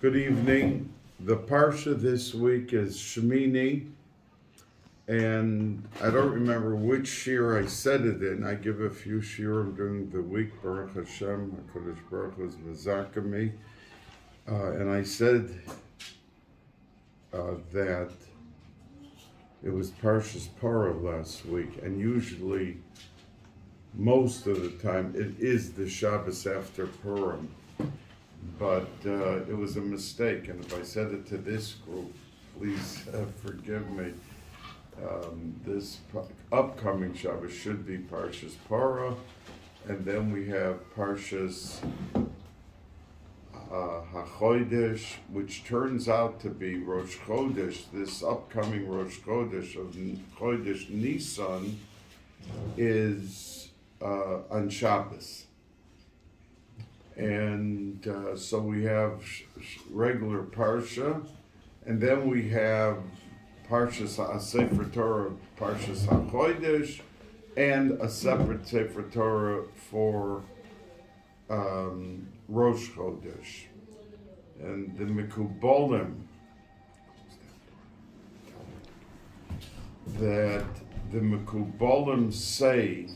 Good evening. The Parsha this week is Shimini, and I don't remember which shir I said it in. I give a few shirim during the week. Baruch Hashem, HaKadosh Baruch Hu is mezaka me. And I said that it was Parshas Parah last week, and usually, most of the time, it is the Shabbos after Purim. But it was a mistake, and if I said it to this group, please forgive me. This upcoming Shabbos should be Parshas Parah, and then we have Parshas HaChodesh, which turns out to be Rosh Chodesh. This upcoming Rosh Chodesh of Chodesh Nisan is on Shabbos. And so we have regular Parsha, and then we have Parshas Sefer Torah, Parshas HaChodesh, and a separate Sefer Torah for Rosh Chodesh. And the Mekubolim, that the Mekubolim say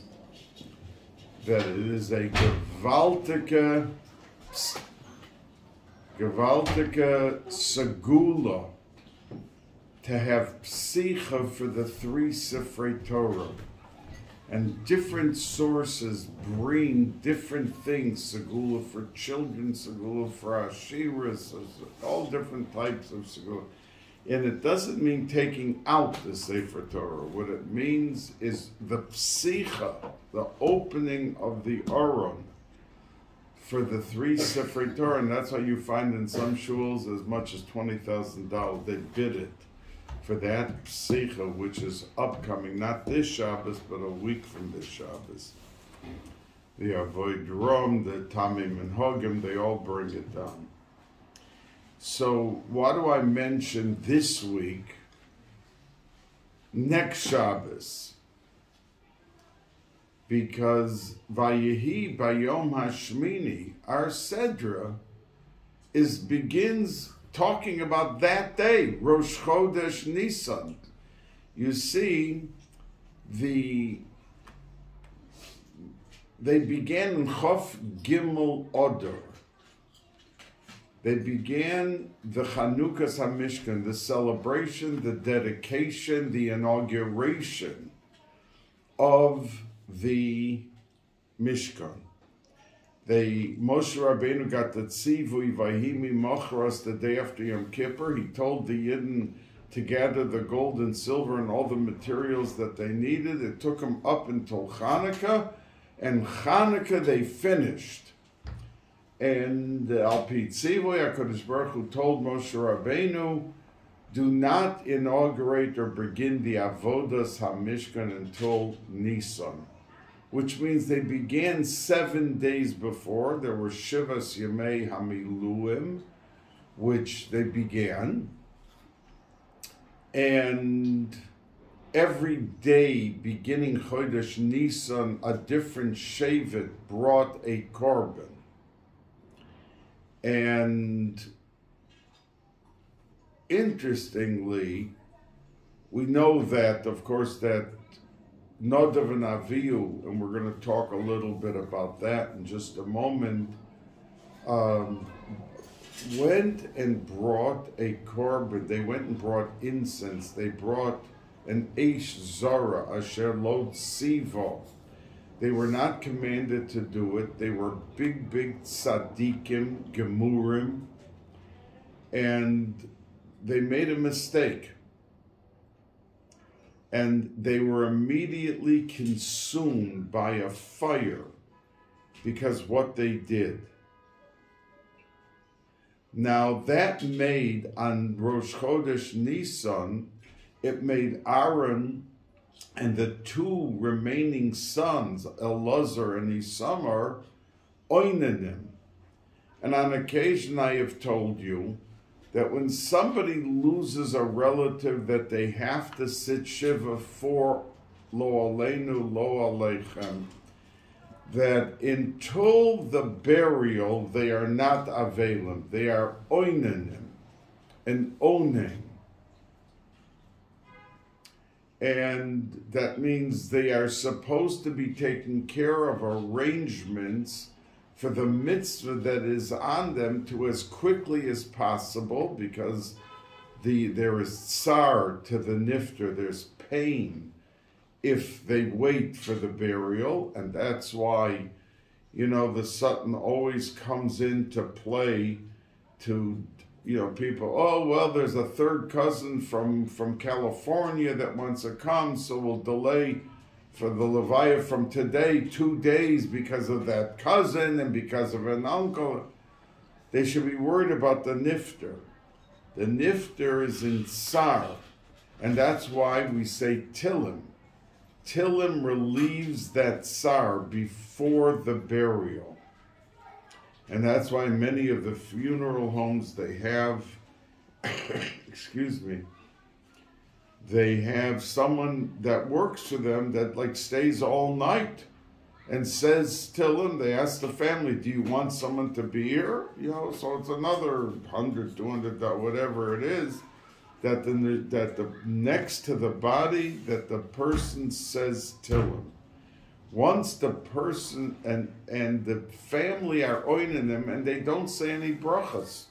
that it is a gewaltige segula to have psicha for the three Sifrei Torah. And different sources bring different things, segula for children, segula for ashiras, all different types of segula. And it doesn't mean taking out the Sefer Torah. What it means is the psicha, the opening of the Aron for the three Sifrei Torah. And that's why you find in some shuls as much as $20,000. They bid it for that psicha, which is upcoming, not this Shabbos, but a week from this Shabbos. The Avoid Rom, the Tamim and Hogim, they all bring it down. So why do I mention this week, next Shabbos? Because Vayehi Bayom Hashmini, our Sedra, begins talking about that day, Rosh Chodesh Nisan. You see, they began in Chof Gimel Odor. They began the Chanukas HaMishkan, the celebration, the dedication, the inauguration of the Mishkan. Moshe Rabbeinu got the tzivui vayimi mochras the day after Yom Kippur. He told the Yidden to gather the gold and silver and all the materials that they needed. It took them up until Hanukkah, and Hanukkah they finished. And Al Pi Tzivui, HaKadosh Baruch Hu told Moshe Rabbeinu, do not inaugurate or begin the Avodas HaMishkan until Nisan, which means they began 7 days before. There were Shivas Yemei Hamiluim, which they began. And every day, beginning Chodesh Nisan, a different Shevet brought a korban. And interestingly, we know that, of course, that Nodav and Avihu, and we're going to talk a little bit about that in just a moment, went and brought a korban. They went and brought incense. They brought an Eish Zara, Asher Lo Tzivo. They were not commanded to do it. They were big tzaddikim, gemurim, and they made a mistake. And they were immediately consumed by a fire because what they did. Now that made, on Rosh Chodesh Nisan, it made Aaron and the two remaining sons, Elazar and Isamar, oinanim. And on occasion I have told you that when somebody loses a relative that they have to sit Shiva for, lo aleinu, lo aleichem, that until the burial, they are not avelim. They are oinanim, and oning. And that means they are supposed to be taking care of arrangements for the mitzvah that is on them to as quickly as possible, because there is tsar to the nifter, there's pain if they wait for the burial, and that's why, the Satan always comes into play to, people, oh, well, there's a third cousin from California that wants to come, so we'll delay for the Levaya from today 2 days because of that cousin and because of an uncle. They should be worried about the nifter. The nifter is in tsar, and that's why we say tilim. Tilim relieves that tsar before the burial. And that's why many of the funeral homes, they have, they have someone that works for them that stays all night and says tilim. They ask the family, do you want someone to be here? So it's another 100, 200, whatever it is, that the next to the body, that the person says tilim. Once the person and the family are oining them and they don't say any brachas,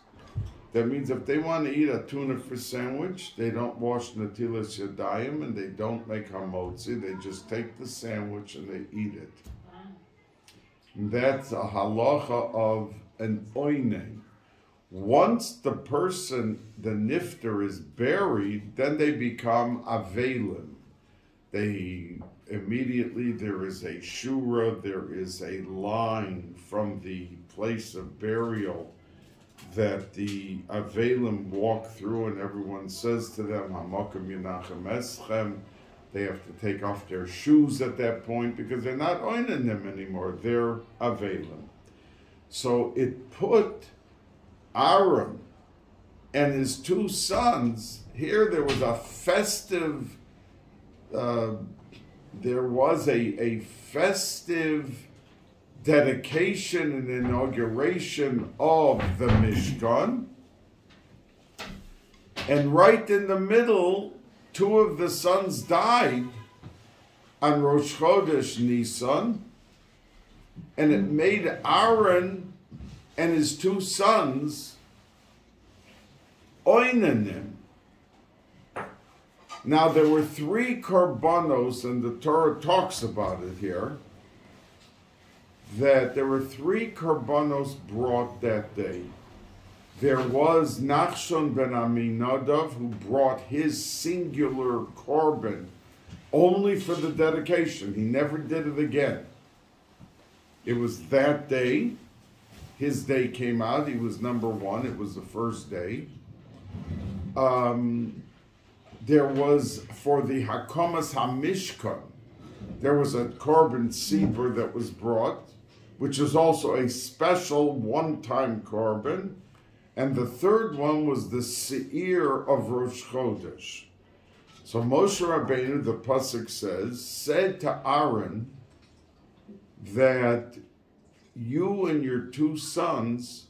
that means if they want to eat a tuna fish sandwich, they don't wash natilas yadayim and they don't make hamotzi. They just take the sandwich and they eat it. And that's a halacha of an oining. Once the person, the nifter, is buried, then they become avelim. They immediately, there is a shura, there is a line from the place of burial that the avelim walk through, and everyone says to them, Hamakom Yenachem Eschem. They have to take off their shoes at that point because they're not oining them anymore. They're avelim. So it put Aaron and his 2 sons, here there was a festive, there was a festive dedication and inauguration of the Mishkan. And right in the middle, 2 of the sons died on Rosh Chodesh Nisan, and it made Aaron and his 2 sons oinanim. Now there were 3 korbanos, and the Torah talks about it here, that there were 3 korbanos brought that day. There was Nachshon ben Aminadav, who brought his singular korban only for the dedication. He never did it again. It was that day. His day came out. He was number 1. It was the first day. There was, for the Hakomas HaMishkan, there was a korban tzibur that was brought, which is also a special one-time korban. And the third one was the seir of Rosh Chodesh. So Moshe Rabbeinu, the pasuk says, said to Aaron that you and your 2 sons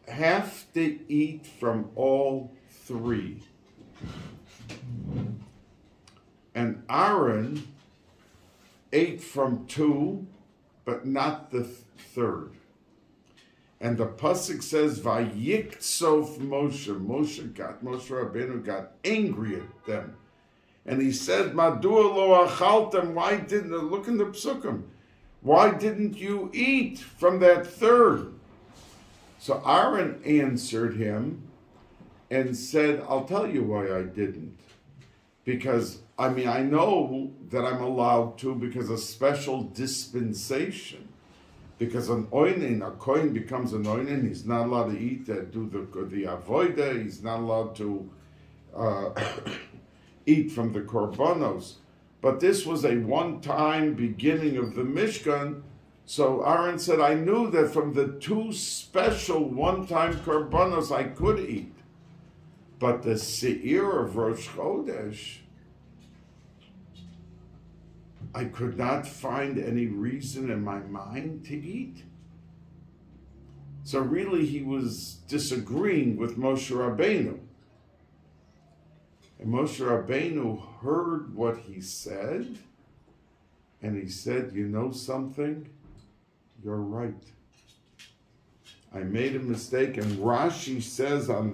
have to eat from all 3. And Aaron ate from 2, but not the third. And the pasuk says, "Vayiksof Moshe." Moshe Rabbeinu got angry at them, and he said, "Madua lo achaltem." Why didn't? Look in the psukim. Why didn't you eat from that third? So Aaron answered him and said, "I'll tell you why I didn't. Because I know that I'm allowed to because of special dispensation." Because an oinen, a kohen becomes an oinen, he's not allowed to eat, do the avoida, he's not allowed to eat from the korbanos. But this was a one-time beginning of the Mishkan, so Aaron said, I knew that from the 2 special one-time korbanos I could eat. But the seir of Rosh Chodesh, I could not find any reason in my mind to eat. So really he was disagreeing with Moshe Rabbeinu. And Moshe Rabbeinu heard what he said, and he said, you know something? You're right. I made a mistake, and Rashi says on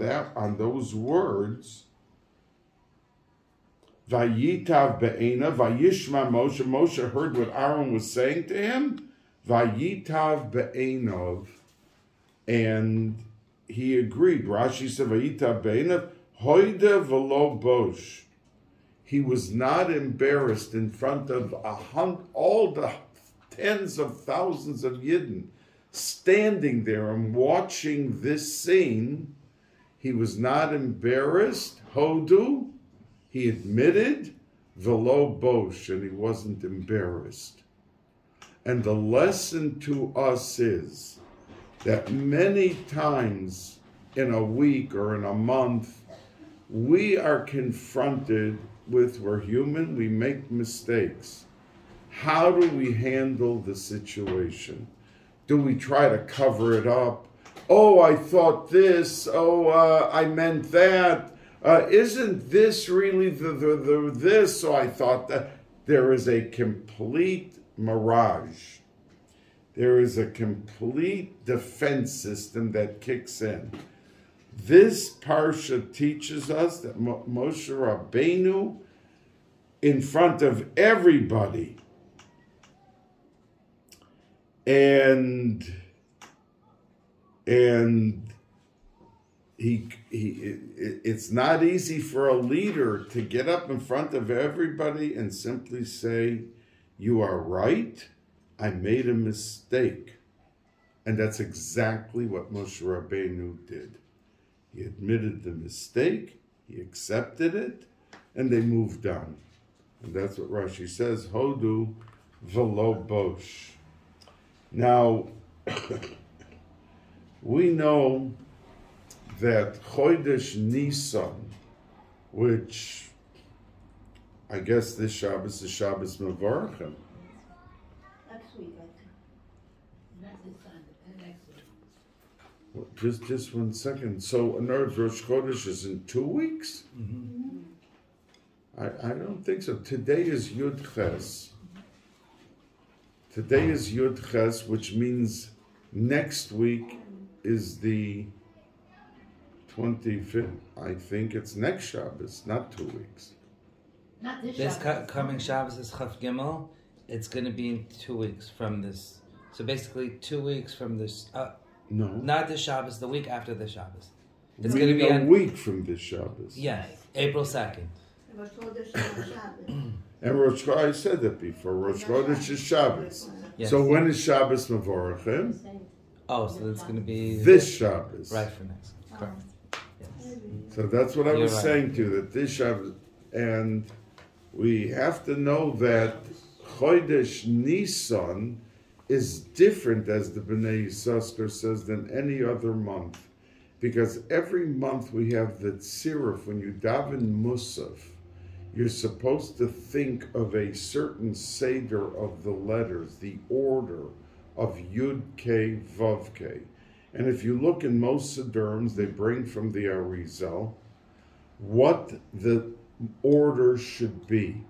those words, Vayitav be'ena, Vayishma Moshe. Moshe heard what Aaron was saying to him. Vayitav be'enov, and he agreed. Rashi said, Vayitav be'enov, hoide v'lo bosh. He was not embarrassed in front of all the tens of thousands of Yidden standing there and watching this scene. He was not embarrassed. Hodu, he admitted, velo bosh, and he wasn't embarrassed. And the lesson to us is that many times in a week or in a month, we are confronted with, we're human, we make mistakes. How do we handle the situation? Do we try to cover it up? Oh, I thought this. Oh, I meant that. Isn't this really the this? So I thought that. There is a complete mirage. There is a complete defense system that kicks in. This parsha teaches us that Moshe Rabbeinu, in front of everybody, and it's not easy for a leader to get up in front of everybody and simply say, you are right, I made a mistake. And that's exactly what Moshe Rabbeinu did. He admitted the mistake, he accepted it, and they moved on. And that's what Rashi says, Hodu velo bosh. Now, we know that Chodesh Nisan, which I guess this Shabbos is Shabbos Mevorachim. Next week, I think. Next week. Just 1 second. So, in other words, Rosh Chodesh is in 2 weeks? Mm-hmm. I don't think so. Today is Yud Ches. Today is Yud Ches, which means next week is the 25th. I think it's next Shabbos, not 2 weeks. Not this This Shabbos. coming Shabbos is Chaf Gimel. It's going to be in 2 weeks from this. So basically 2 weeks from this. No. Not this Shabbos, the week after the Shabbos. It's We going to be a on, week from this Shabbos. Yes, April 2nd. Rosh Chodesh is Shabbos. And Rosh Chodesh, I said that before. Rosh Chodesh is Shabbos. Yes. So when is Shabbos Mevorachim? Oh, so it's going to be This Shabbos. right for next. Correct. Yes. So that's what I was You're right. saying to you, that this Shabbos, and we have to know that Chodesh Nisan is different, as the Bnei Yissaschar says, than any other month. Because every month we have the tziruf, when you daven Musaf, you're supposed to think of a certain seder of the letters, the order of Yud K Vav K. And if you look in most Sidurms, they bring from the Arizal what the order should be.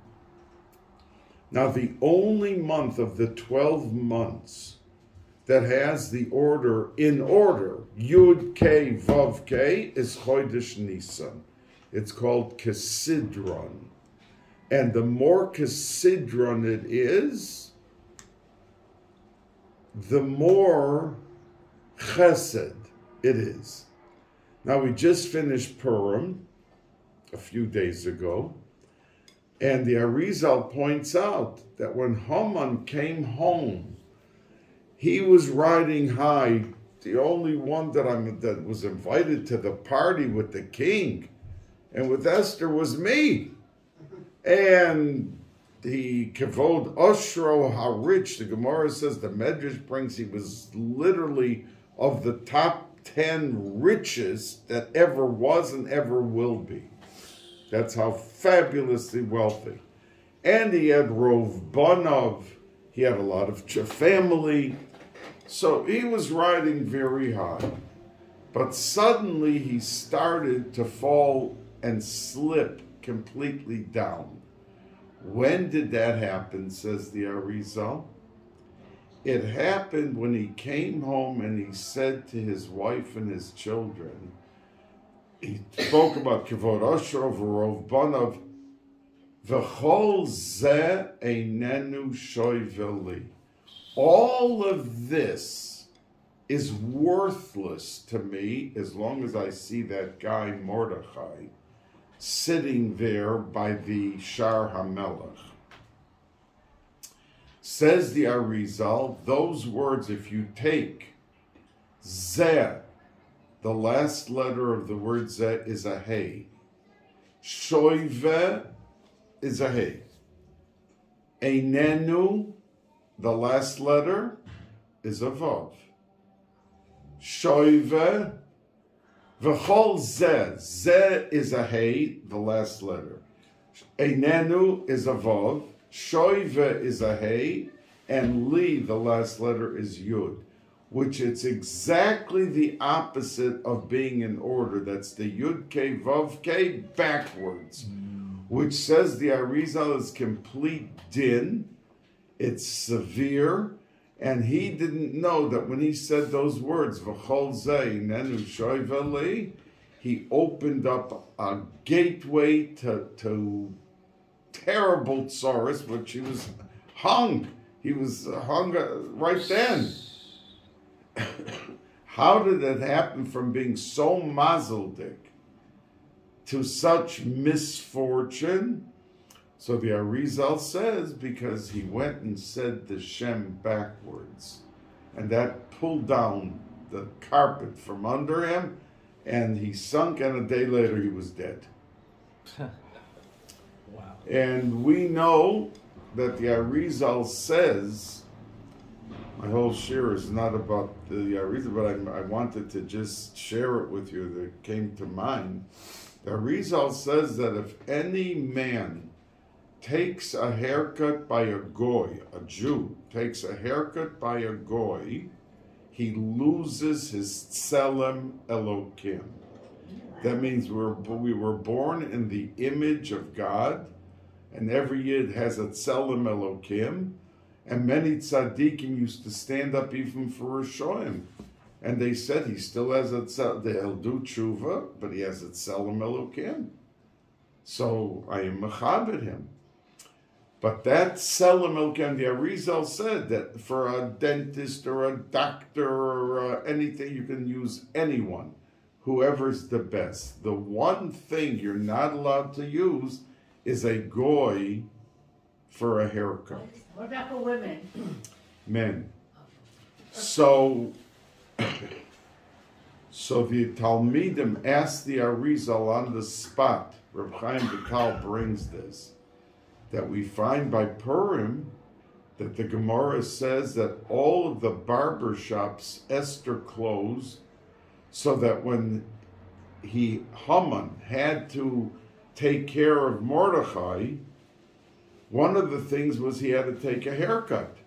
Now, the only month of the 12 months that has the order in order, Yud K Vav K, is Chodesh Nisan. It's called Kesidron. And the more Kesidron it is, the more Chesed it is. Now, we just finished Purim a few days ago, and the Arizal points out that when Haman came home, he was riding high, the only one that was invited to the party with the king, and with Esther was me. And the Kavod Oshro, how rich, the Gemara says, the Medrash brings, he was literally of the top 10 richest that ever was and ever will be. That's how fabulously wealthy. and he had Rov Banov. He had a lot of family. So he was riding very high. But suddenly he started to fall and slip completely down. When did that happen, says the Arizal? It happened when he came home and he said to his wife and his children, he spoke about Kivod Osher v'Rov Banov, v'chol zeh einenu shoyveli. All of this is worthless to me as long as I see that guy Mordechai sitting there by the Shar HaMelech. Says the Arizal, those words, if you take Zeh, the last letter of the word Zeh is a Hey. Shoive is a Hey. Einenu, the last letter, is a Vav. Shoive, v'chol Zeh. Zeh is a Hey, the last letter. Einenu is a Vav. Shoive is a Hey, and Li, the last letter, is Yud, which it's exactly the opposite of being in order. That's the Yud K Vav K backwards, which says the Arizal is complete din. It's severe, and he didn't know that when he said those words, V'chol Zeh Nenu Shoive Li, he opened up a gateway to terrible tsaris, which he was hung. He was hung right then. How did it happen from being so mazeldik to such misfortune? So the Arizal says because he went and said the Shem backwards, and that pulled down the carpet from under him, and he sunk, and a day later he was dead. Wow. And we know that the Arizal says, my whole share is not about the Arizal, but I wanted to just share it with you that came to mind. The Arizal says that if any man takes a haircut by a goy, a Jew takes a haircut by a goy, he loses his tselem Elokim. That means we were born in the image of God, and every Yid has a tselem Elokim, and many tzaddikim used to stand up even for Rishonim, and they said he still has a tselem, they'll do tshuva, but he has a tselem Elokim. So I am mechabed him. But that tselem Elokim, the Arizal said that for a dentist or a doctor or anything, you can use anyone, whoever's the best. The one thing you're not allowed to use is a goy for a haircut. What about for women? Men. So the Talmidim asked the Arizal on the spot, Reb Chaim Vital brings this, that we find by Purim that the Gemara says that all of the barber shops Esther closed, so that when Haman had to take care of Mordechai, one of the things was he had to take a haircut.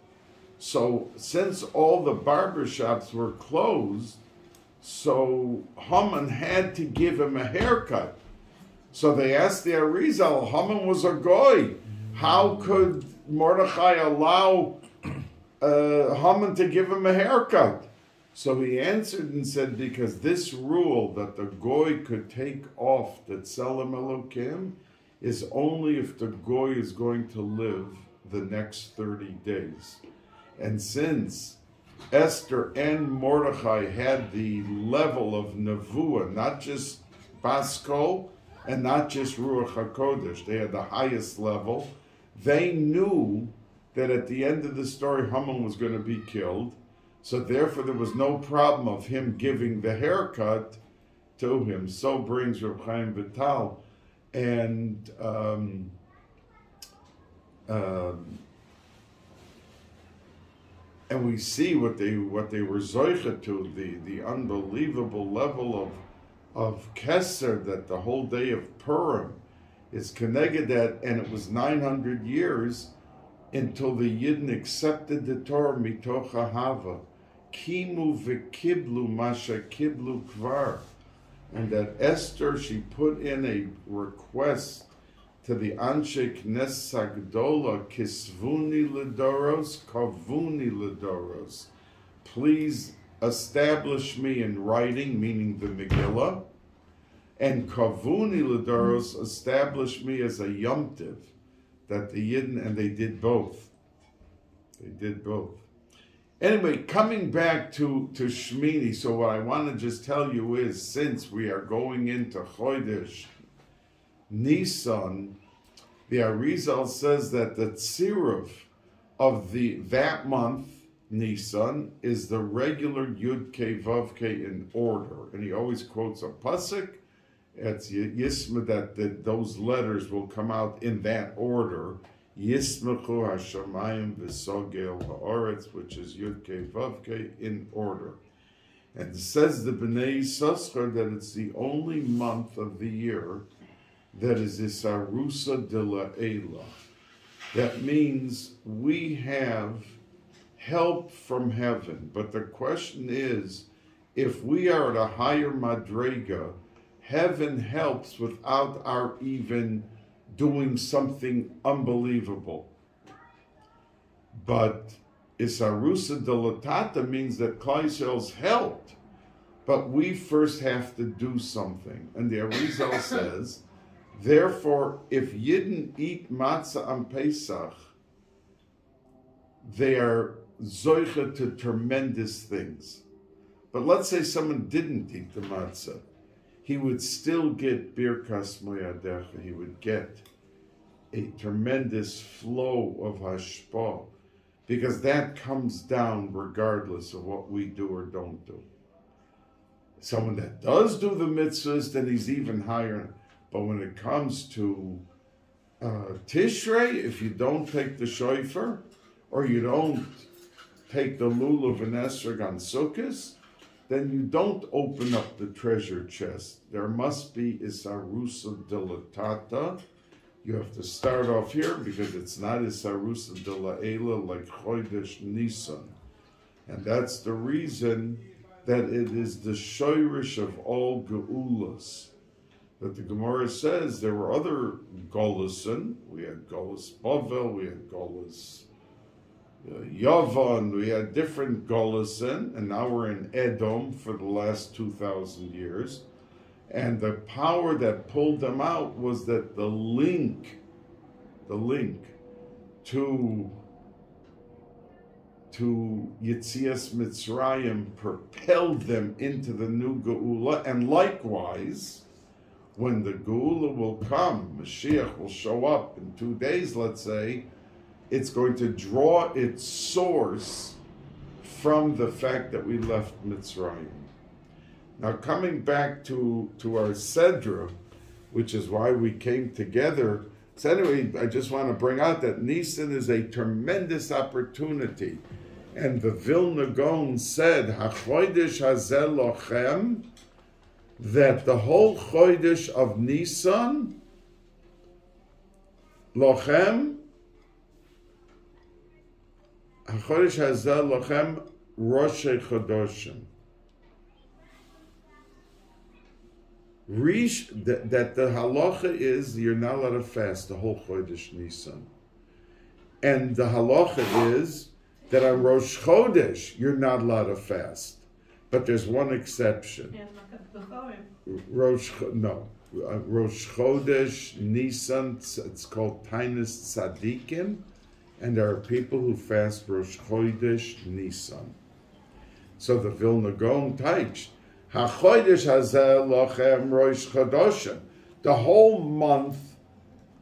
So since all the barber shops were closed, so Haman had to give him a haircut. So they asked the Arizal, Haman was a goy. How could Mordechai allow Haman to give him a haircut? So he answered and said, because this rule that the goy could take off the tselem Elokim is only if the goy is going to live the next 30 days. And since Esther and Mordechai had the level of nevuah, not just Basko and not just Ruach HaKodesh, they had the highest level, they knew that at the end of the story Haman was going to be killed. So therefore there was no problem of him giving the haircut to him. So brings Reb Chaim Vital. And we see what they were zoicha to, the unbelievable level of Kesser, that the whole day of Purim, It's connected that, and it was 900 years until the Yidden accepted the Torah mitoch ahava. Kimu v'kiblu masha kiblu kvar. And that Esther, she put in a request to the Anshe Knesset Gdola, Kisvuni Ledoros, Kavuni Ledoros. Please establish me in writing, meaning the Megillah, and Kavuni Ledoros, establish me as a Yom Tiv, that the Yidden, and they did both. They did both. Anyway, coming back to Shmini, so what I want to just tell you is, since we are going into Chodesh Nisan, the Arizal says that the tziruf of that month, Nisan, is the regular Yud Ke Vav Ke in order. And he always quotes a pasuk. It's Yisma that those letters will come out in that order. Yismachu Hashamayim V'Sogel Ha'oretz, which is Yud Ke Vav Ke in order. And it says the Bnei Yissaschar that it's the only month of the year that is Isarusa de la Eila. That means we have help from heaven. But the question is, if we are at a higher madrega, heaven helps without our even doing something unbelievable. But Isarusa de la Tata means that Klal Yisrael's helped, but we first have to do something. And the Arizal says, therefore, if Yidden eat matzah on Pesach, they are zoicha to tremendous things. But let's say someone didn't eat the matzah. He would still get birkas moyadecha. He would get a tremendous flow of hashpah, because that comes down regardless of what we do or don't do. Someone that does do the mitzvahs, then he's even higher. But when it comes to Tishrei, if you don't take the shofar, or you don't take the lulav and esrog on Sukkos, then you don't open up the treasure chest. There must be Isarusa Dilatata. You have to start off here because it's not Isarusa Dilaela like Chodesh Nisan. And that's the reason that it is the shoirish of all Geulas. That the Gemara says there were other Golusin. We had Golus Bavel, we had Golus Yavan, we had different Golusin, and now we're in Edom for the last 2,000 years. And the power that pulled them out was that the link to Yetzias Mitzrayim propelled them into the new Geula, and likewise, when the Geula will come, Mashiach will show up in 2 days, let's say, it's going to draw its source from the fact that we left Mitzrayim. Now, coming back to our Sedra, which is why we came together. So anyway, I just want to bring out that Nisan is a tremendous opportunity. And the Vilna Gaon said, HaChodesh Hazel Lochem, that the whole Chodesh of Nisan, Lochem, HaChodesh Hazel Lochem, Rosh Chodoshim. That the halacha is you're not allowed to fast the whole Chodesh Nisan. And the halacha is that on Rosh Chodesh, you're not allowed to fast. But there's one exception. Rosh Chodesh Nisan, it's called Tainus Tzadikim, and there are people who fast Rosh Chodesh Nisan. So the Vilna Gaon teaches, HaChodesh Hazel Lochem Rosh Chodoshim. The whole month,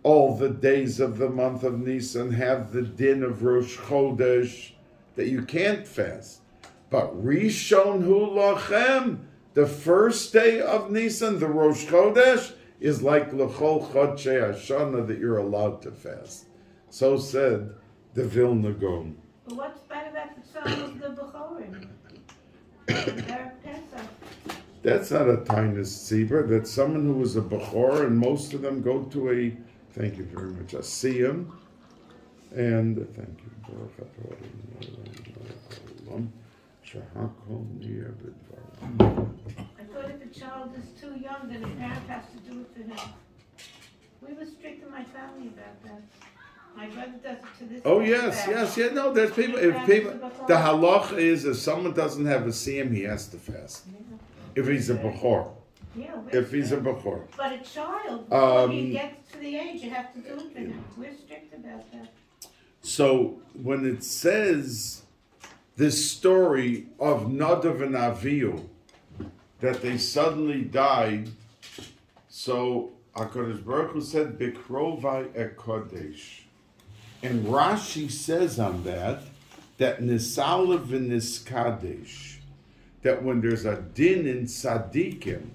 all the days of the month of Nisan have the din of Rosh Chodesh that you can't fast. But Rishon Hu Lochem, the first day of Nisan, the Rosh Chodesh, is like L'chol Chodshei Hashana that you're allowed to fast. So said the Vilna Gaon. But what's better about the song of the Bechorim? They're Pesach. That's not a Tainus Tzibur. That's someone who is a Bechor, and most of them go to a, thank you very much, a Siyam. And thank you. I thought if a child is too young, then a parent has to do it for him. We were strict in my family about that. My brother does it to this Oh day. yes. No, there's people. If people, the halach is if someone doesn't have a siyam, he has to fast. If he's a bechor. Yeah, If he's a bechor. But a child, when he gets to the age, you have to do it for him. We're strict about that. So when it says this story of Nadav and Avihu, that they suddenly died, so HaKadosh Baruch Hu said, Bikrovai Ekodesh. And Rashi says on that Nisalev v'Niskadesh, that when there's a din in tzaddikim,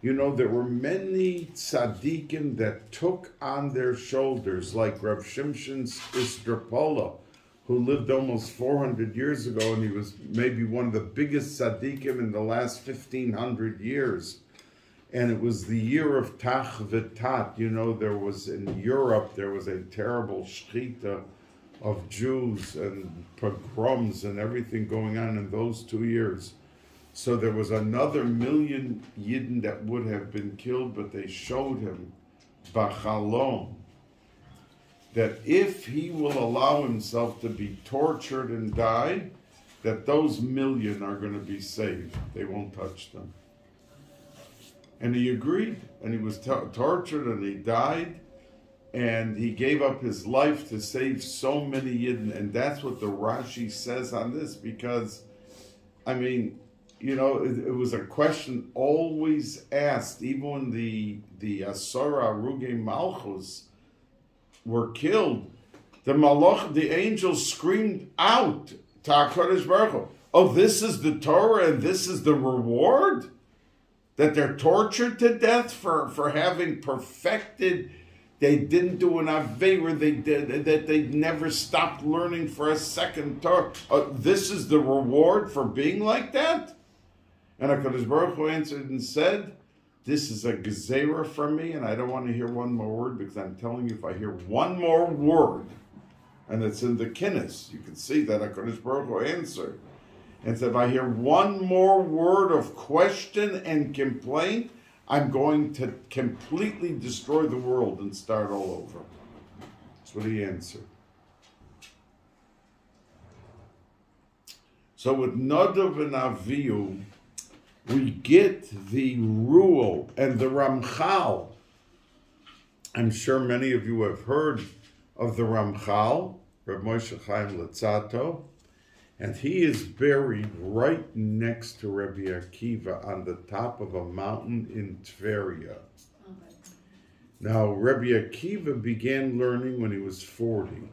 you know, there were many tzaddikim that took on their shoulders, like Rav Shimshon's Isdrapola, who lived almost 400 years ago, and he was maybe one of the biggest tzaddikim in the last 1,500 years. And it was the year of Tach V'Tat. You know, there was in Europe, there was a terrible shchita of Jews and pogroms and everything going on in those 2 years. So there was another 1 million Yidden that would have been killed, but they showed him, Bachalom, that if he will allow himself to be tortured and die, that those 1 million are going to be saved. They won't touch them. And he agreed, and he was tortured, and he died, and he gave up his life to save so many Yidden, and that's what the Rashi says on this, because, I mean, you know, it was a question always asked, even when the Asara Ruge Malchus were killed, the angels screamed out to HaKadosh Baruch Hu, oh, this is the Torah and this is the reward? That they're tortured to death for having perfected, they didn't do an Aveira, that they never stopped learning for a second Torah. This is the reward for being like that? And HaKadosh Baruch Hu answered and said, this is a gezerah from me, and I don't want to hear one more word, because I'm telling you, if I hear one more word, and it's in the Kinnis, you can see that HaKadosh Baruch Hu answered. And said, if I hear one more word of question and complaint, I'm going to completely destroy the world and start all over. That's what he answered. So with Nadav and Avihu, we get the rule and the Ramchal. I'm sure many of you have heard of the Ramchal, Reb Moshe Chaim Luzzatto. And he is buried right next to Rabbi Akiva on the top of a mountain in Tveria. Now, Rabbi Akiva began learning when he was 40.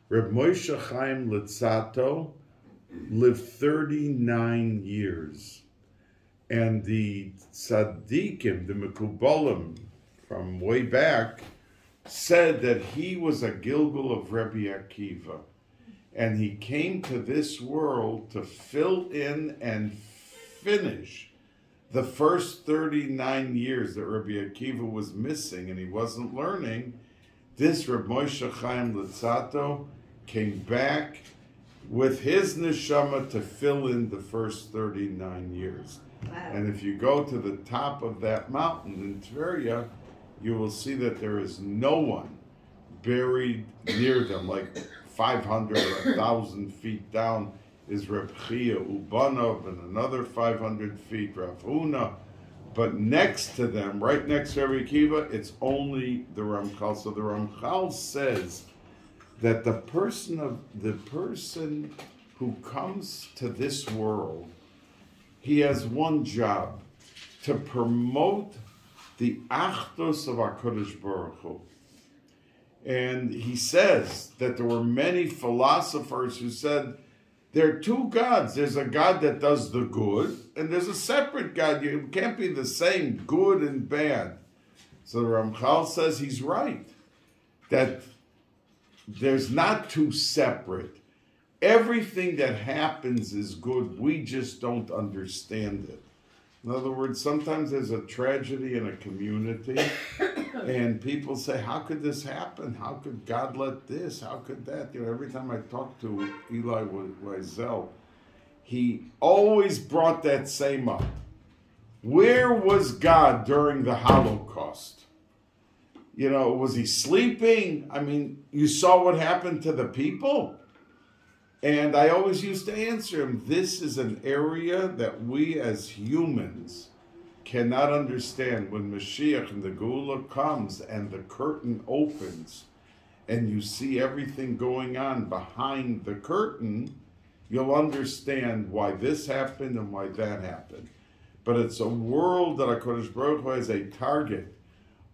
Reb Moshe Chaim Luzzatto lived 39 years. And the tzaddikim, the Mekubalim from way back, said that he was a Gilgul of Rabbi Akiva. And he came to this world to fill in and finish the first 39 years that Rabbi Akiva was missing and he wasn't learning. This Reb Moshe Chaim Luzzatto came back with his neshama to fill in the first 39 years. Wow. And if you go to the top of that mountain in Tveria, you will see that there is no one buried near them, like 500 or 1,000 feet down is Reb Chia Ubanov, and another 500 feet Rav Huna. But next to them, right next to Rabbi Akiva, it's only the Ramchal. So the Ramchal says that the person who comes to this world, he has one job, to promote the Achdus of HaKadosh Baruch Hu. And he says that there were many philosophers who said, there are two gods. There's a God that does the good, and there's a separate God. You can't be the same, good and bad. So the Ramchal says he's right, that there's not two separate. Everything that happens is good. We just don't understand it. In other words, sometimes there's a tragedy in a community, and people say, how could this happen? How could God let this? How could that? Every time I talk to Eli Wiesel, he always brought that same up. Where was God during the Holocaust? Was he sleeping? I mean, you saw what happened to the people? And I always used to answer him, this is an area that we as humans cannot understand. When Mashiach and the Geula comes and the curtain opens and you see everything going on behind the curtain, you'll understand why this happened and why that happened. But it's a world that HaKadosh Baruch Hu has a target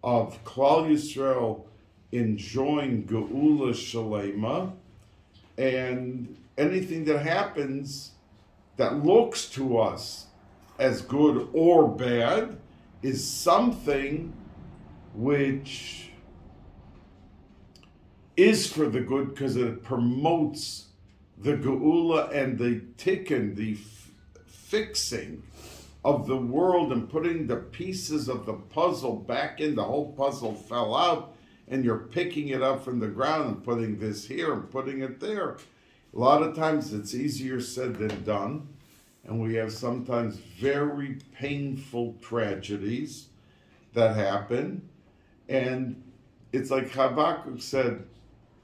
of Klal Yisrael enjoying Geula Shalema, and anything that happens that looks to us as good or bad is something which is for the good, because it promotes the Geula and the tikkun, the fixing of the world and putting the pieces of the puzzle back in. The whole puzzle fell out, and you're picking it up from the ground and putting this here and putting it there. A lot of times it's easier said than done, and we have sometimes very painful tragedies that happen. And it's like Habakkuk said,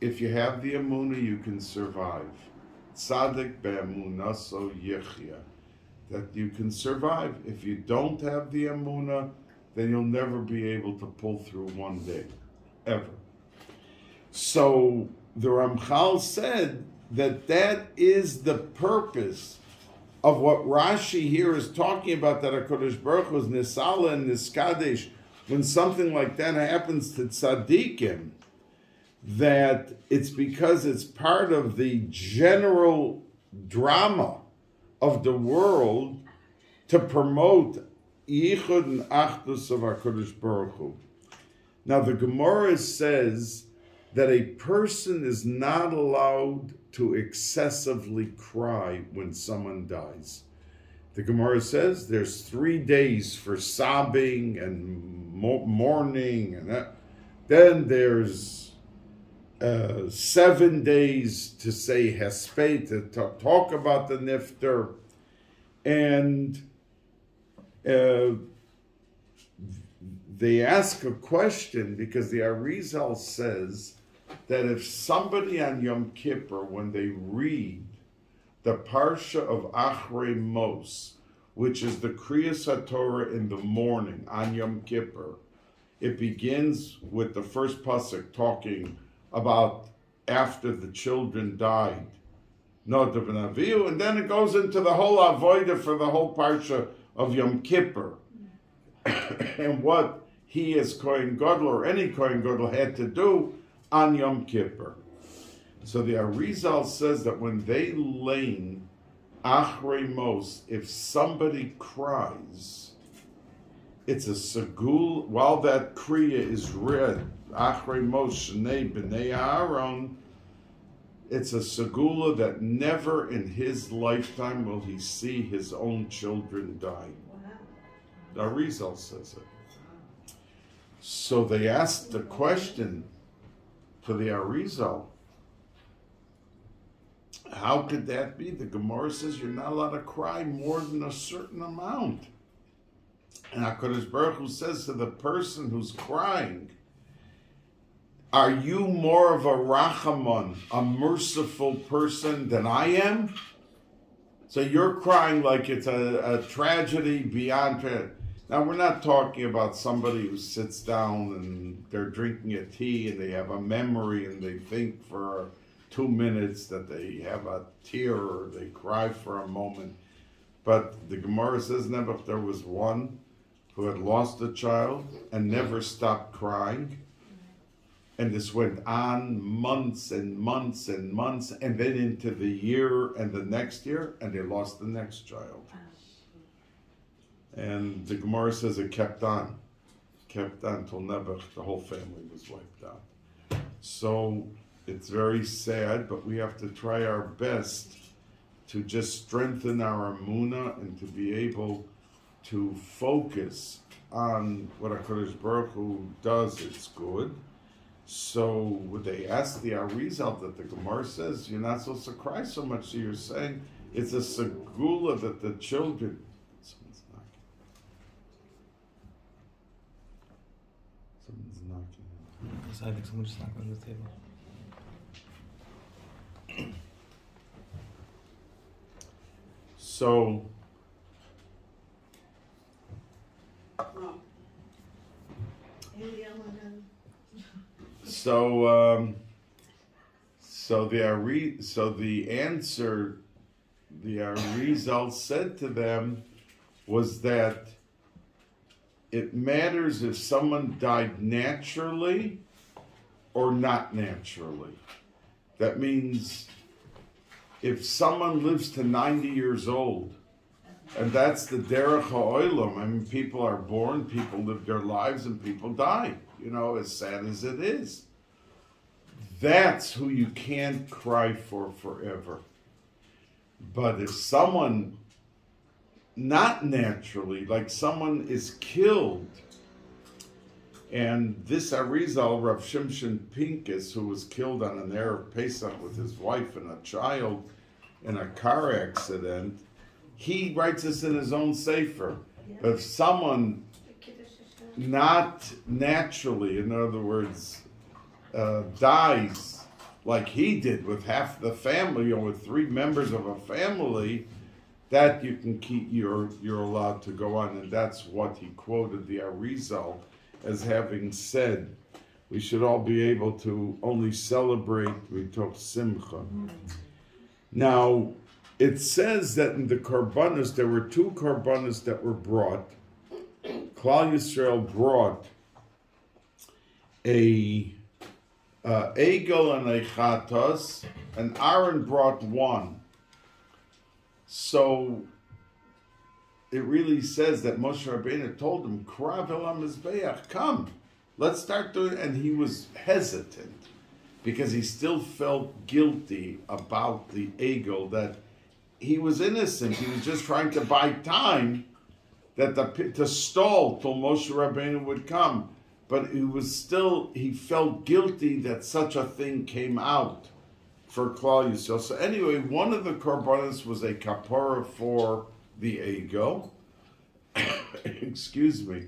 if you have the emunah, you can survive. Tzadik be'emunah so yichya. That you can survive. If you don't have the emunah, then you'll never be able to pull through one day, ever. So the Ramchal said that is the purpose of what Rashi here is talking about, that HaKadosh Baruch Hu is Nisala and Niskadesh. When something like that happens to tzaddikim, that it's because it's part of the general drama of the world to promote Yichud and Achdus of HaKadosh Baruch Hu. Now the Gemara says that a person is not allowed to excessively cry when someone dies. The Gemara says there's 3 days for sobbing and mourning, and that. Then there's 7 days to say hesped, to talk about the nifter, and they ask a question because the Arizal says that if somebody on Yom Kippur, when they read the Parsha of Achrei Mos, which is the Kriyas HaTorah in the morning on Yom Kippur, it begins with the first pasuk talking about after the children died, Nodav and Avihu, and then it goes into the whole avodah for the whole Parsha of Yom Kippur, and what he as Kohen Gadol or any Kohen Gadol had to do on Yom Kippur. So the Arizal says that when they lane Achrei Mos, if somebody cries, it's a segul, while that kriya is read, Achrei Mos Shnei B'nei Aaron, it's a segula that never in his lifetime will he see his own children die. The Arizal says it. So they asked the question to the Arizal, how could that be? The Gemara says you're not allowed to cry more than a certain amount. And HaKadosh Baruch Hu says to the person who's crying, are you more of a rachamon, a merciful person than I am? So you're crying like it's a tragedy beyond tragedy. Now, we're not talking about somebody who sits down and they're drinking a tea and they have a memory and they think for 2 minutes that they have a tear or they cry for a moment. But the Gemara says never, if there was one who had lost a child and never stopped crying, and this went on months and months and months, and then into the year and the next year, and they lost the next child. And the Gemara says it kept on till never, the whole family was wiped out. So it's very sad, but we have to try our best to just strengthen our emunah and to be able to focus on what HaKadosh Baruch Hu does, it's good. So would they ask the Arizal that the Gemara says you're not supposed to cry so much, so you're saying it's a segula that the children... Someone's knocking. I think someone just knocked on the table. So... So the answer the Arizal said to them was that it matters if someone died naturally or not naturally. That means if someone lives to 90 years old, and that's the derech ha'olam. I mean, people are born, people live their lives, and people die. You know, as sad as it is. That's who you can't cry for forever. But if someone, not naturally, like someone is killed, and this Arizal, Rav Shimshon Pincus, who was killed on an Erev Pesach with his wife and a child in a car accident, he writes this in his own sefer. But if someone not naturally, in other words, dies like he did with half the family or with 3 members of a family, that you can keep, you're allowed to go on. And that's what he quoted the Arizal as having said. We should all be able to only celebrate, we talk simcha. Now, it says that in the Karbanos, there were 2 Karbanos that were brought. Klal Yisrael brought a egel and a chatos, and Aaron brought 1. So it really says that Moshe Rabbeinu told him, Krav el HaMizbeach, come, let's start doing it. And he was hesitant because he still felt guilty about the egel, that he was innocent. He was just trying to buy time to stall till Moshe Rabbeinu would come. But he felt guilty that such a thing came out for Klal Yisrael. So anyway, one of the korbanos was a kapara for the egel, excuse me,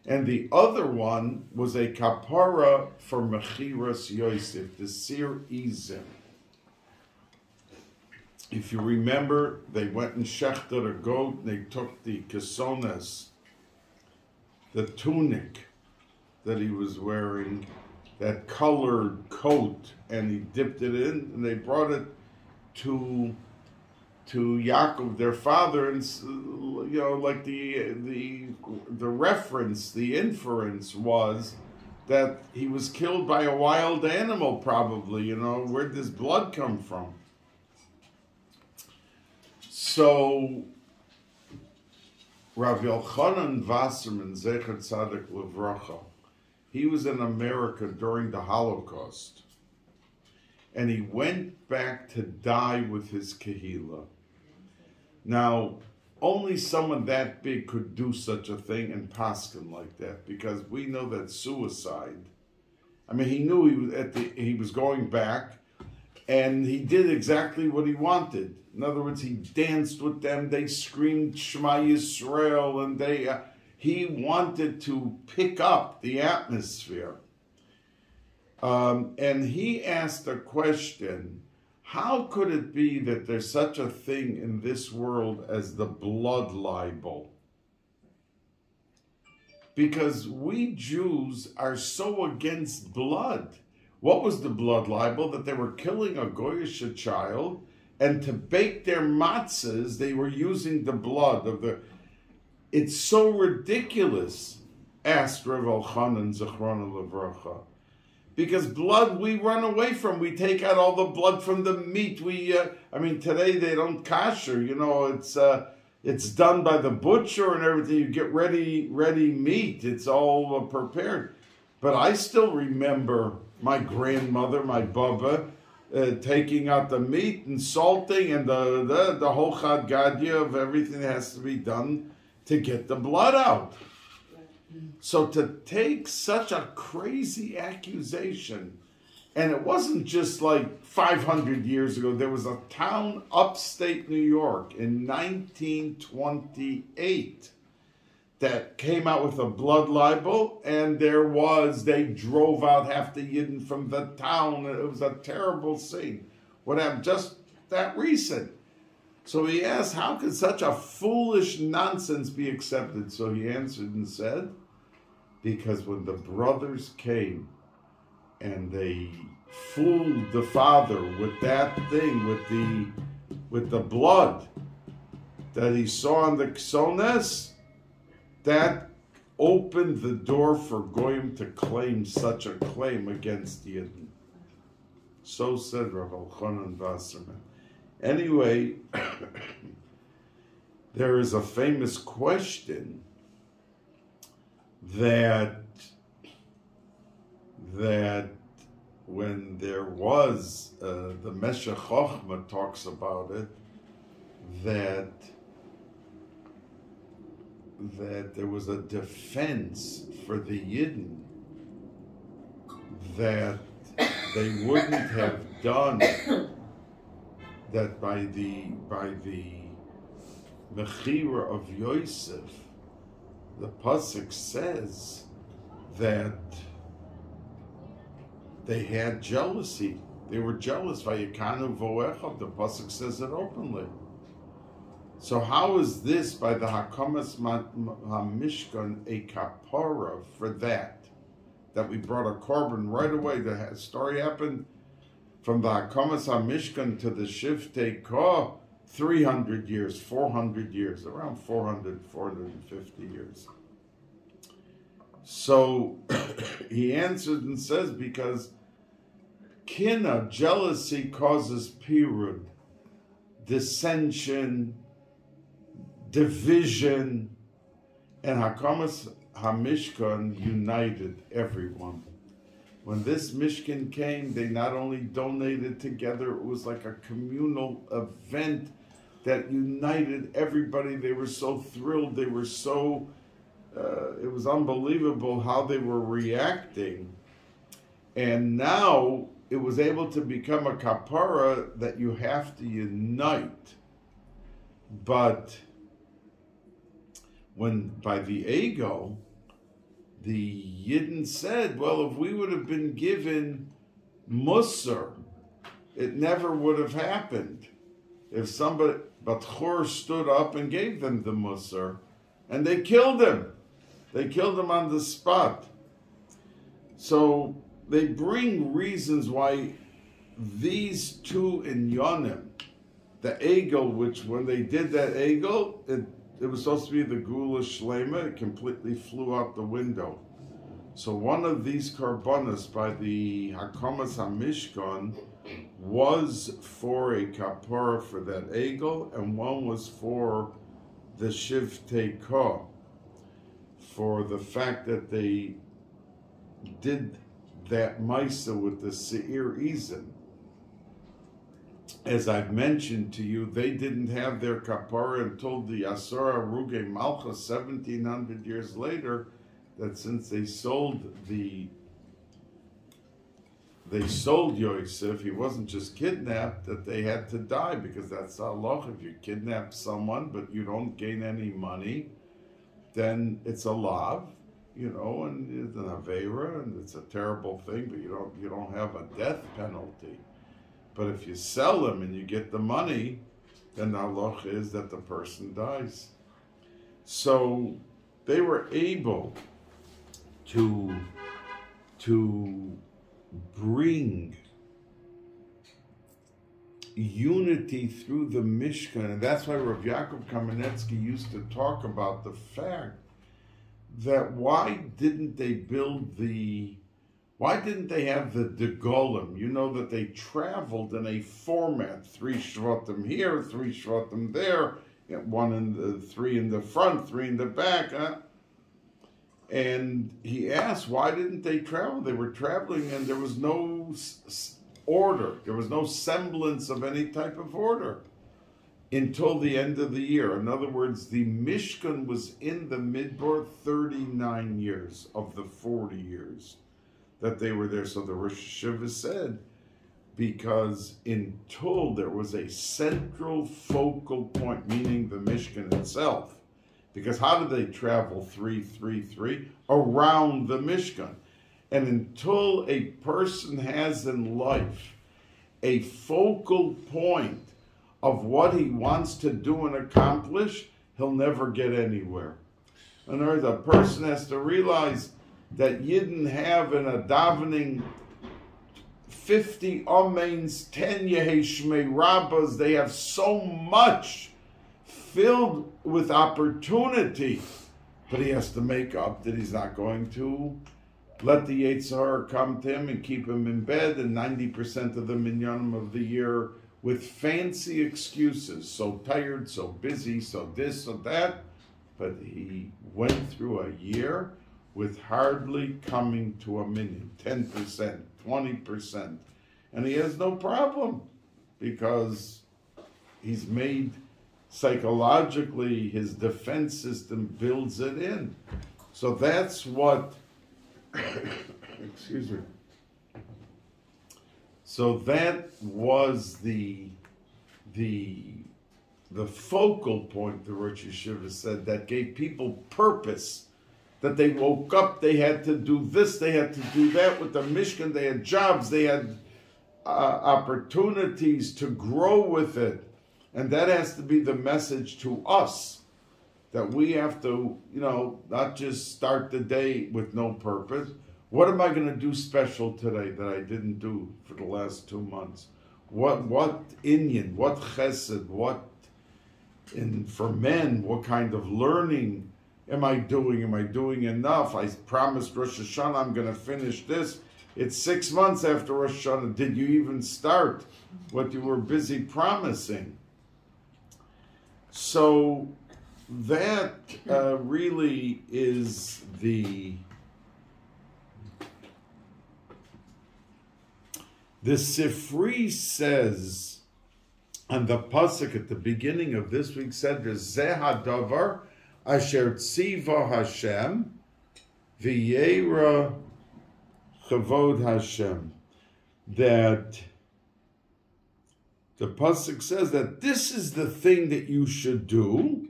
and the other one was a kapara for Mechiras Yosef, the Sir Izim. If you remember, they went and shechted a goat, and they took the kesones, the tunic that he was wearing, that colored coat, and he dipped it in, and they brought it to Yaakov, their father, and you know, like the reference, the inference was that he was killed by a wild animal, probably. You know, where'd this blood come from? So, Rav Yochanan Wasserman, Zecher Tzaddik Levracha, he was in America during the Holocaust, and he went back to die with his Kehillah. Now, only someone that big could do such a thing and paskin like that, because we know that suicide. I mean, he knew he was going back, and he did exactly what he wanted. In other words, he danced with them. They screamed Shema Yisrael, and he wanted to pick up the atmosphere. And he asked a question: how could it be that there's such a thing in this world as the blood libel? Because we Jews are so against blood. What was the blood libel? That they were killing a goyish child, and to bake their matzahs, they were using the blood of the... It's so ridiculous, asked Rav Elchanan Zechrona Levracha. Because blood we run away from. We take out all the blood from the meat. I mean, today they don't kasher. You know, it's done by the butcher and everything. You get ready meat. It's all prepared. But I still remember my grandmother, my baba, taking out the meat and salting and the whole chad gadya of everything that has to be done to get the blood out. So to take such a crazy accusation, and it wasn't just like 500 years ago, there was a town upstate New York in 1928 that came out with a blood libel, and they drove out half the Yidden from the town. It was a terrible scene. What happened? Just that recent. So he asked, how could such a foolish nonsense be accepted? So he answered and said, because when the brothers came and they fooled the father with that thing, with the blood that he saw on the ksones, that opened the door for Goyim to claim such a claim against Yidden. So said Rabbi Balkany Wasserman. Anyway, there is a famous question that when there was, the Meshech Chochmah talks about it, that there was a defense for the Yidden that they wouldn't have done that by the Mechira of Yosef. The pasuk says that they had jealousy. They were jealous. Vayikanu voechav. The pasuk says it openly. So how is this by the Hakamas HaMishkan a kapara for that? That we brought a korban right away. The story happened from the Hakamas HaMishkan to the Shiftei Ko, 300 years, 400 years, around 400, 450 years. So he answered and says, because kina, jealousy, causes pirud, dissension, division, and Hakamas HaMishkan united everyone. When this Mishkan came, they not only donated together, it was like a communal event that united everybody. They were so thrilled. They were so, it was unbelievable how they were reacting. And now it was able to become a kapara that you have to unite. But when by the ego, the Yidden said, well, if we would have been given Musar, it never would have happened. If somebody, but Chor stood up and gave them the Musar, and they killed him. They killed him on the spot. So they bring reasons why these two inyanim, the egel, which when they did that egel, it was supposed to be the Gula Shlema. It completely flew out the window. So one of these karbonas by the Hakamas HaMishkan was for a kapara for that egel, and one was for the Shiftei Ko, for the fact that they did that Maisa with the Seir Izin. As I've mentioned to you, they didn't have their kapara until the Asura Ruge Malcha 1700 years later, that since they sold Yosef, he wasn't just kidnapped, that they had to die, because that's Allah. If you kidnap someone but you don't gain any money, then it's a lav, you know, and it's an aveira, and it's a terrible thing, but you don't have a death penalty. But if you sell them and you get the money, then the halacha is that the person dies. So they were able to bring unity through the Mishkan, and that's why Rabbi Yaakov Kamenetsky used to talk about the fact that why didn't they have the Degolim? You know that they traveled in a format, 3 Shvatim here, 3 Shvatim there, three in the front, 3 in the back. And he asked, why didn't they travel? They were traveling and there was no order. There was no semblance of any type of order. until the end of the year. In other words, the Mishkan was in the Midbar 39 years of the 40 years that they were there. So the Rosh Yeshiva said, because until there was a central focal point, meaning the Mishkan itself, because how did they travel 333? Around the Mishkan. And until a person has in life a focal point of what he wants to do and accomplish, he'll never get anywhere. In other words, a person has to realize that Yidden have in a davening 50 Amens, 10 Yeheshmei Rabbas. They have so much filled with opportunity, but he has to make up that he's not going to let the Yetzer Hara come to him and keep him in bed, and 90% of the minyanim of the year with fancy excuses, so tired, so busy, so this, so that. But he went through a year with hardly coming to a minyan, 10%, 20%. And he has no problem because he's made psychologically, his defense system builds it in. So that's what, excuse me. So that was the focal point, the Rosh Yeshiva said, that gave people purpose, that they woke up, they had to do this, they had to do that with the Mishkan, they had jobs, they had opportunities to grow with it. And that has to be the message to us, that we have to, not just start the day with no purpose. What am I going to do special today that I didn't do for the last 2 months? What inyan, what chesed, and for men, what kind of learning am I doing? Am I doing enough? I promised Rosh Hashanah I'm going to finish this. It's 6 months after Rosh Hashanah. Did you even start what you were busy promising? So that really is the Sifri says, and the pasuk at the beginning of this week's Seder, Zeh hadavar asher tziva Hashem v'yera chavod Hashem, that the pasuk says that this is the thing that you should do,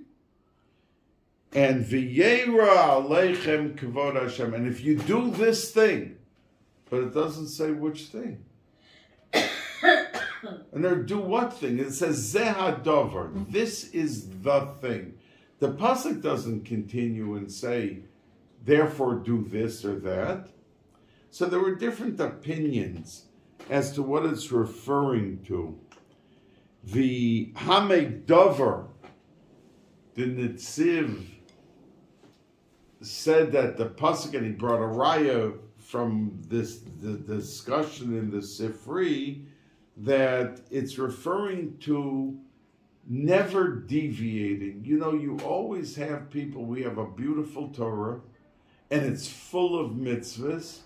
and v'yera aleichem kavod Hashem, and if you do this thing, but it doesn't say which thing. And they do what thing? It says Zeh hadavar. This is the thing. The pasuk doesn't continue and say, therefore do this or that. So there were different opinions as to what it's referring to. The Hamei Dover, the Netziv, said that the pasuk, and he brought a raya from the discussion in the Sifri, that it's referring to never deviating. You always have people, we have a beautiful Torah, and it's full of mitzvahs,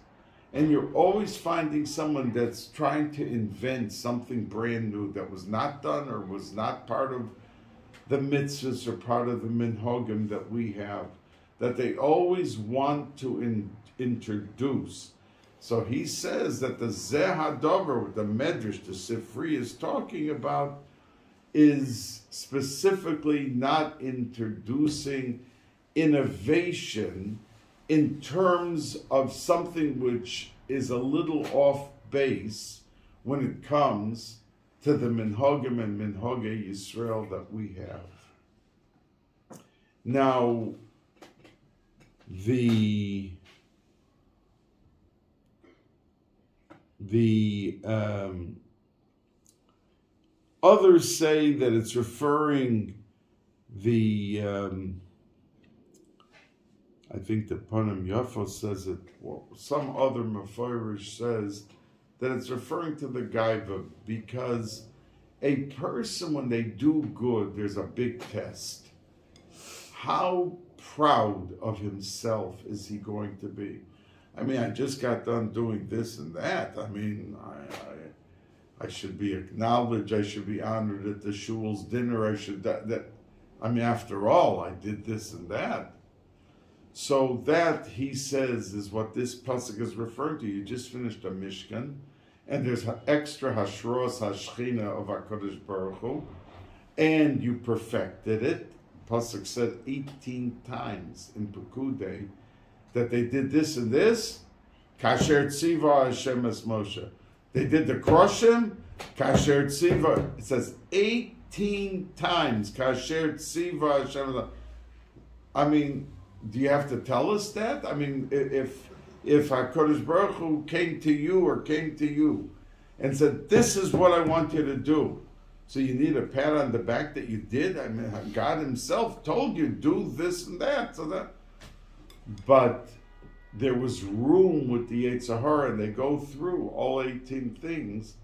and you're always finding someone that's trying to invent something brand new that was not done or was not part of the mitzvahs or part of the minhagim that we have, that they always want to introduce. So he says that the Zeh hadavar, the Medrash, the Sifri is talking about, is specifically not introducing innovation in terms of something which is a little off base when it comes to the minhagim and minhagei Yisrael that we have. Now, the others say that it's referring I think the Panim Yafo says it, well, some other Mefarish says that it's referring to the Gaiva, because a person, when they do good, there's a big test. How proud of himself is he going to be? I mean, I just got done doing this and that. I mean, I should be acknowledged. I should be honored at the shul's dinner. I should I mean, after all, I did this and that. So that, he says, is what this pasuk is referring to. You just finished a Mishkan, and there's extra hashros hashchina of HaKadosh Baruch Hu, and you perfected it. Pasuk said 18 times in Pekudei that they did this and this. Kasher tziva Hashem es Moshe. They did the Kroshim. Kasher tziva. It says 18 times. Kasher tziva Hashem. I mean, do you have to tell us that? I mean, if HaKadosh Baruch Hu came to you and said, this is what I want you to do, so you need a pat on the back that you did? I mean, God himself told you, do this and that. But there was room with the Yetzer Hara, and they go through all 18 things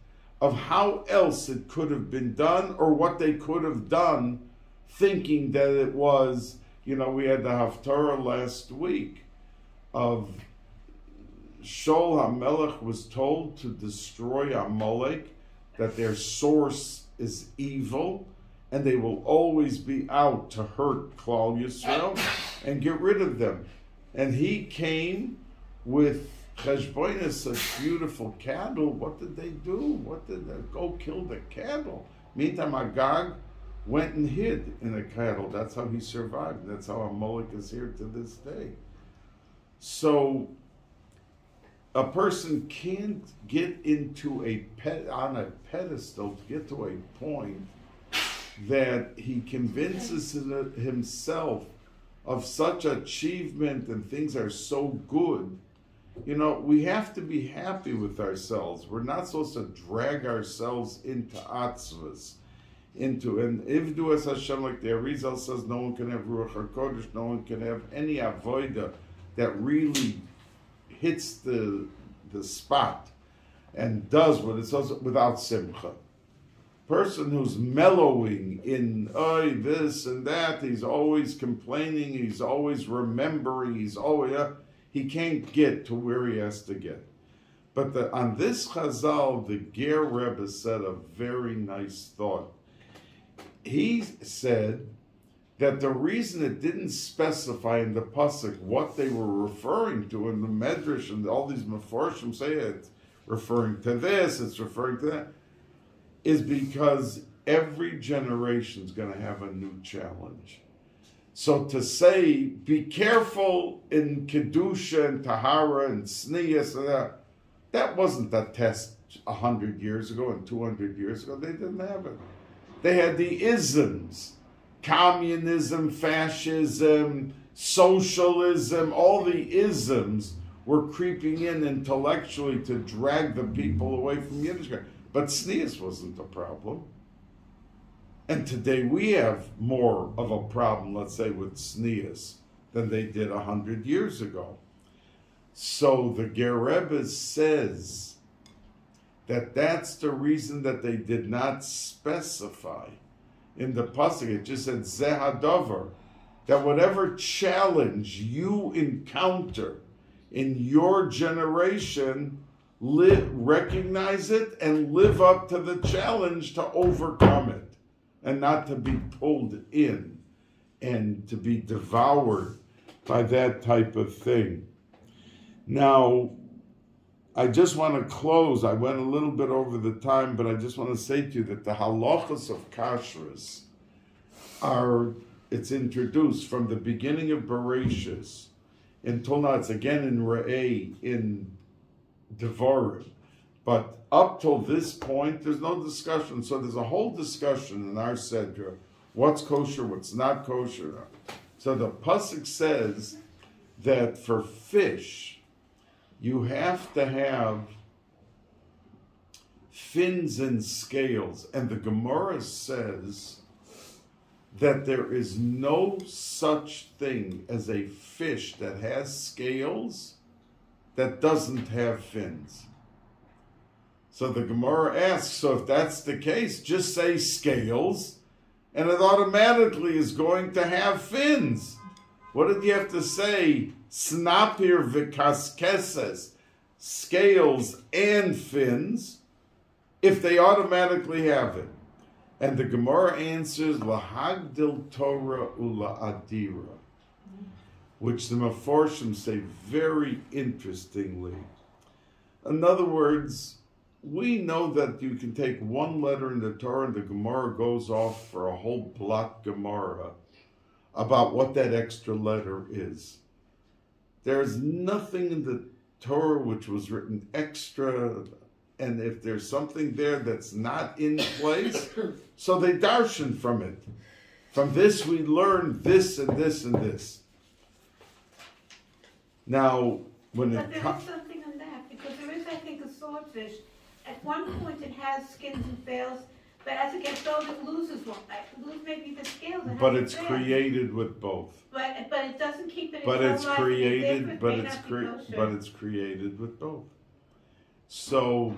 of how else it could have been done, or what they could have done, thinking that it was, we had the Haftarah last week of Shaul HaMelech was told to destroy Amalek, that their source is evil, and they will always be out to hurt Klal Yisrael and get rid of them. And he came with Cheshbonis, a beautiful cattle. What did they do? What did they go kill the cattle? Meantime, Agag went and hid in a cattle. That's how he survived. That's how Amalek is here to this day. So a person can't get into on a pedestal to get to a point that he convinces himself of such achievement and things are so good. We have to be happy with ourselves. We're not supposed to drag ourselves into atzvas, and Ivdu as Hashem, like the Arizal says, no one can have Ruach HaKodesh, no one can have any avoida that really hits the spot and does what it says without simcha. Person who's mellowing in this and that, he's always complaining, he's always remembering, he can't get to where he has to get. But on this Chazal, the Ger Rebbe said a very nice thought. He said that the reason it didn't specify in the pasuk what they were referring to in the Medrash, and all these Mefarshim say it's referring to this, it's referring to that, is because every generation is going to have a new challenge. So to say, be careful in Kedusha and Tahara and Sneas, that wasn't the test 100 years ago and 200 years ago. They didn't have it. They had the isms. Communism, fascism, socialism, all the isms were creeping in intellectually to drag the people away from Yiddishkeit. But Sneas wasn't the problem. And today we have more of a problem, let's say, with Sneas than they did 100 years ago. So the Ger Rebbe says that that's the reason that they did not specify in the pasuk. It just said Zeh Hadavar, that whatever challenge you encounter in your generation, recognize it and live up to the challenge to overcome it, and not to be pulled in and to be devoured by that type of thing. Now, I just want to close. I went a little bit over the time, but I just want to say to you that the halachas of kashrus it's introduced from the beginning of Bereshis until now. It's again in Re'eh, in Devarim. But up till this point, there's no discussion. So there's a whole discussion in our Sedra. What's kosher, what's not kosher. So the pasuk says that for fish, you have to have fins and scales. And the Gemara says that there is no such thing as a fish that has scales that doesn't have fins. So the Gemara asks, so if that's the case, just say scales, and it automatically is going to have fins. What did you have to say? Snapir v'kaskeses, scales and fins. if they automatically have it. And the Gemara answers, Lahagdil Torah ula adira, which the Meforshim say very interestingly. In other words, we know that you can take one letter in the Torah and the Gemara goes off for a whole block Gemara about what that extra letter is. There's nothing in the Torah which was written extra, and if there's something there that's not in place, so they darshan from it. From this we learn this and this and this. Now, when but there is something on that, because there is, I think, a swordfish. At one point it has skins and scales, but as it gets older it loses one. It loses maybe the scales. But it's created with both. But it doesn't keep it. But it's created. But it's created with both. So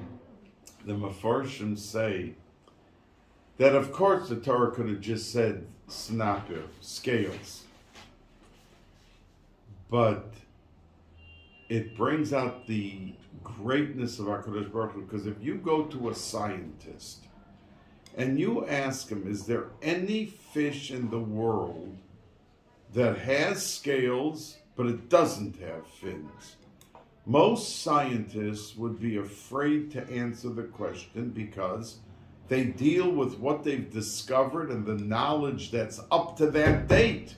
the Mefarshim say that of course the Torah could have just said snapir, scales, but it brings out the greatness of HaKadosh Baruch Hu, because if you go to a scientist and you ask him, is there any fish in the world that has scales but it doesn't have fins? Most scientists would be afraid to answer the question because they deal with what they've discovered and the knowledge that's up to that date.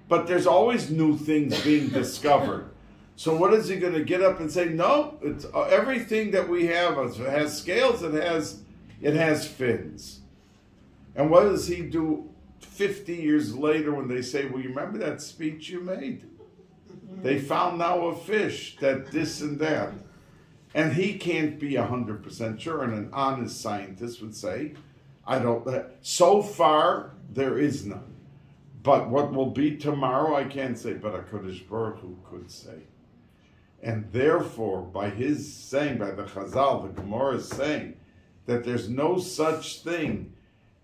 But there's always new things being discovered. So what is he going to get up and say? No, it's everything that we have has scales. It has fins. And what does he do 50 years later when they say, well, you remember that speech you made? They found now a fish that this and that. And he can't be 100% sure. And an honest scientist would say, I don't, so far there is none. But what will be tomorrow, I can't say. But HaKadosh Baruch Hu could say. And therefore, by his saying, by the Chazal, the Gemara is saying that there's no such thing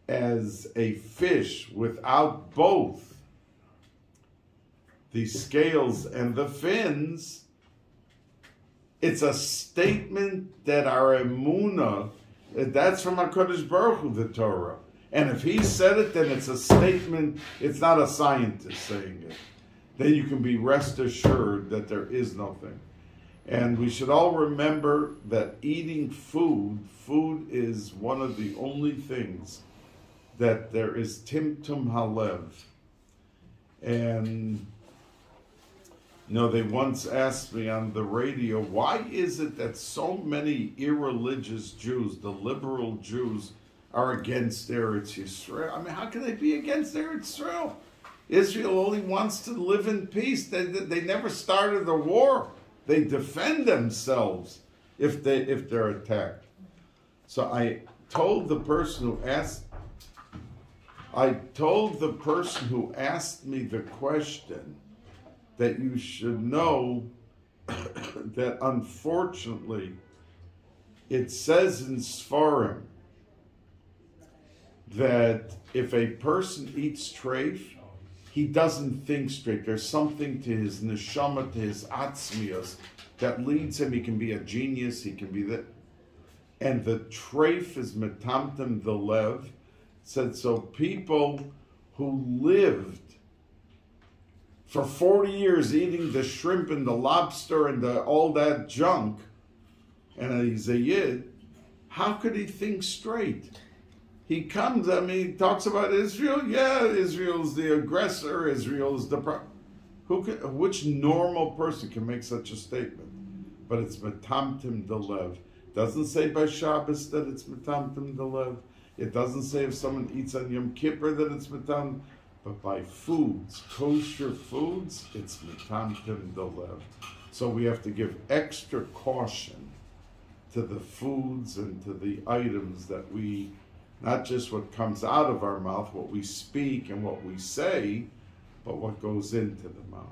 as a fish without both the scales and the fins. It's a statement that our emunah, that's from HaKadosh Baruch Hu, the Torah. And if he said it, then it's a statement, it's not a scientist saying it. Then you can be rest assured that there is nothing. And we should all remember that eating food is one of the only things that there is timtum halev. And, you know, they once asked me on the radio, why is it that so many irreligious Jews, the liberal Jews, are against Eretz Yisrael? I mean, how can they be against Eretz Yisrael? Israel only wants to live in peace. They never started a war. They defend themselves if they're attacked. So I told the person who asked me the question that you should know that unfortunately it says in Sfarim that if a person eats treif, he doesn't think straight. There's something to his neshama, to his atzmius, that leads him. He can be a genius, he can be that. And the treif is metamtem the lev. Said, so people who lived for 40 years eating the shrimp and the lobster and all that junk, and he's a yid, how could he think straight? He comes, I mean, he talks about Israel. Yeah, Israel's the aggressor. Israel's the which normal person can make such a statement? But it's metamtim delev. Doesn't say by Shabbos that it's metamtim delev. It doesn't say if someone eats on Yom Kippur that it's metamtim. But by foods, kosher foods, it's metamtim delev. So we have to give extra caution to the foods and to the items that we, not just what comes out of our mouth, what we speak and what we say, but what goes into the mouth.